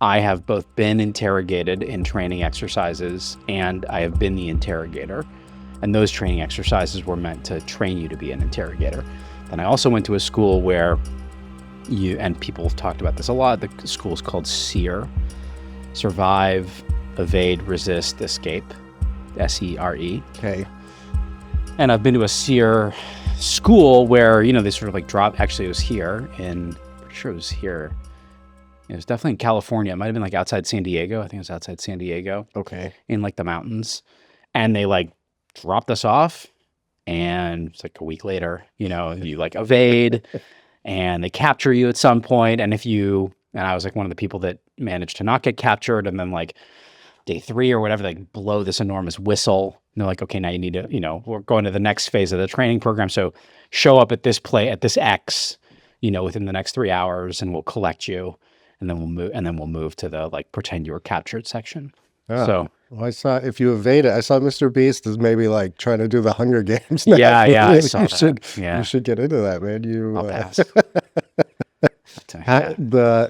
I have both been interrogated in training exercises and I have been the interrogator. And those training exercises were meant to train you to be an interrogator. Then I also went to a school where and people have talked about this a lot, the school is called SERE, Survive, Evade, Resist, Escape, SERE. Okay. And I've been to a SERE school where, they sort of like actually it was here pretty sure it was here. It was definitely in California. It might've been like outside San Diego. I think it was outside San Diego. Okay. In like the mountains. And they like dropped us off and it's like a week later, you like evade and they capture you at some point. And I was like one of the people that managed to not get captured. And then like day 3 or whatever, they blow this enormous whistle. And they're like, okay, now you need to, we're going to the next phase of the training program. So show up at this X, within the next 3 hours and we'll collect you. And then we'll move to the like pretend you were captured section. Oh. So I saw if you evade it, I saw Mr. Beast is maybe like trying to do the Hunger Games now. Yeah, I saw that. You should get into that, man. I'll pass.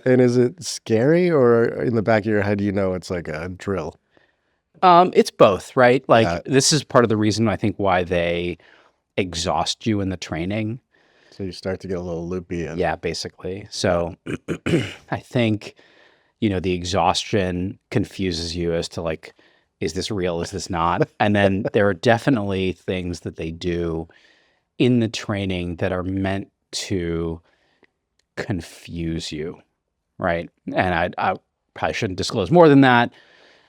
And is it scary or in the back of your head, it's like a drill? It's both, right? Like this is part of the reason I think why they exhaust you in the training. So you start to get a little loopy. Yeah, basically. So I think, the exhaustion confuses you as to like, is this real? Is this not? And then there are definitely things that they do in the training that are meant to confuse you, right? And I probably shouldn't disclose more than that.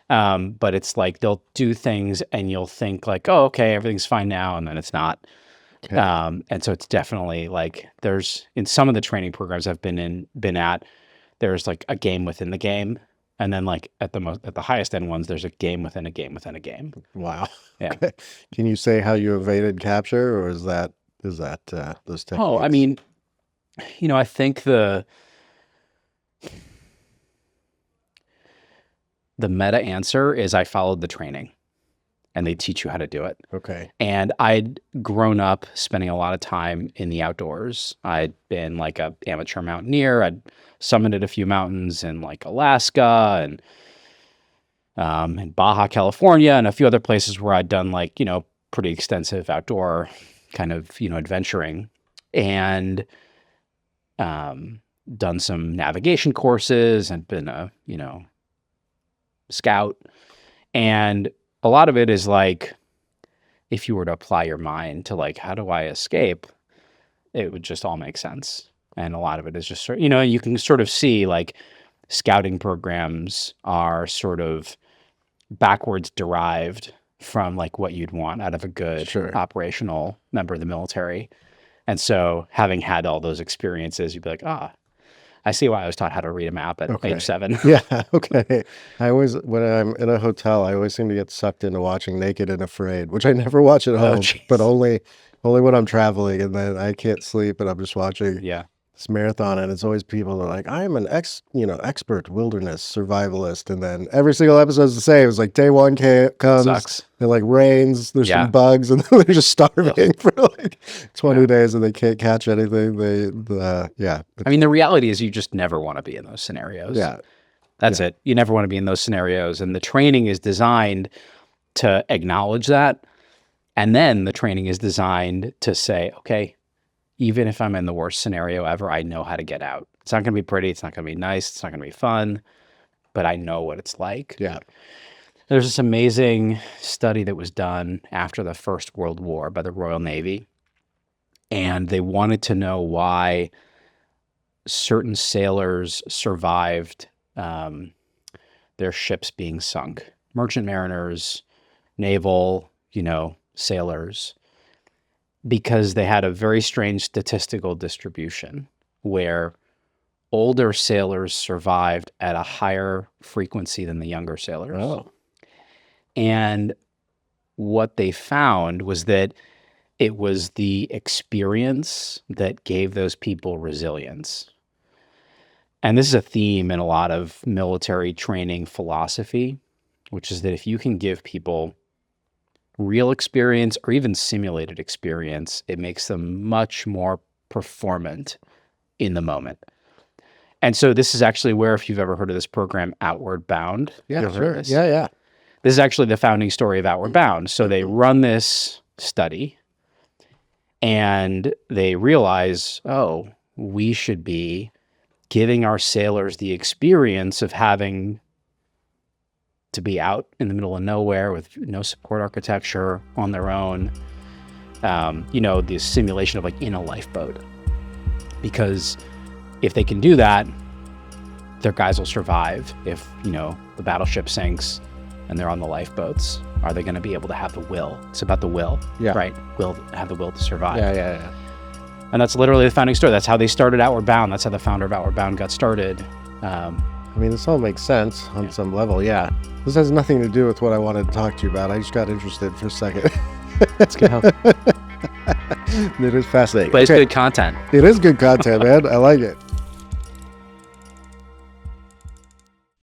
But it's like they'll do things and you'll think like, oh, okay, everything's fine now. And then it's not. Okay. And so it's definitely like there's in some of the training programs I've been at, there's like a game within the game. And then like at the highest end ones, there's a game within a game within a game. Wow. Yeah. Okay. Can you say how you evaded capture or is that those techniques? Oh, I mean, I think the meta answer is I followed the training and they teach you how to do it. Okay. And I'd grown up spending a lot of time in the outdoors. I'd been like a amateur mountaineer. I'd summited a few mountains in like Alaska and in Baja, California, and a few other places where I'd done like, pretty extensive outdoor kind of, adventuring and done some navigation courses and been a, scout. And a lot of it is like, if you were to apply your mind to like, how do I escape? It would just all make sense. And a lot of it is just, you can sort of see like scouting programs are sort of backwards derived from like what you'd want out of a good operational member of the military. And so having had all those experiences, you'd be like, I see why I was taught how to read a map at age 7. Yeah. Okay. When I'm in a hotel, I always seem to get sucked into watching Naked and Afraid, which I never watch at home, but only when I'm traveling and then I can't sleep and I'm just watching this marathon. And it's always people that are like, I am an expert wilderness survivalist. And then every single episode is the same. It's like day 1 comes, Sucks. it like rains, there's some bugs, and then they're just starving for like 20 days and they can't catch anything. I mean, the reality is you just never want to be in those scenarios. Yeah. That's it. You never want to be in those scenarios. And the training is designed to acknowledge that. And then the training is designed to say, okay, even if I'm in the worst scenario ever, I know how to get out. It's not going to be pretty. It's not going to be nice. It's not going to be fun, but I know what it's like. Yeah. There's this amazing study that was done after the First World War by the Royal Navy. And they wanted to know why certain sailors survived their ships being sunk. Merchant mariners, naval, sailors. Because they had a very strange statistical distribution where older sailors survived at a higher frequency than the younger sailors. Oh. And what they found was that it was the experience that gave those people resilience. And this is a theme in a lot of military training philosophy, which is that if you can give people real experience or even simulated experience, it makes them much more performant in the moment. And so this is actually where, if you've ever heard of this program, Outward Bound. Yeah, sure. Yeah. This is actually the founding story of Outward Bound. So they run this study and they realize, oh, we should be giving our sailors the experience of having to be out in the middle of nowhere with no support architecture on their own. The simulation of like in a lifeboat. Because if they can do that, their guys will survive. If, the battleship sinks and they're on the lifeboats, are they going to be able to have the will? It's about the will, right? Have the will to survive. Yeah. And that's literally the founding story. That's how they started Outward Bound. That's how the founder of Outward Bound got started. This all makes sense on some level, yeah. This has nothing to do with what I wanted to talk to you about. I just got interested for a second. Let's go. It is fascinating. But it's good content. It is good content, man. I like it.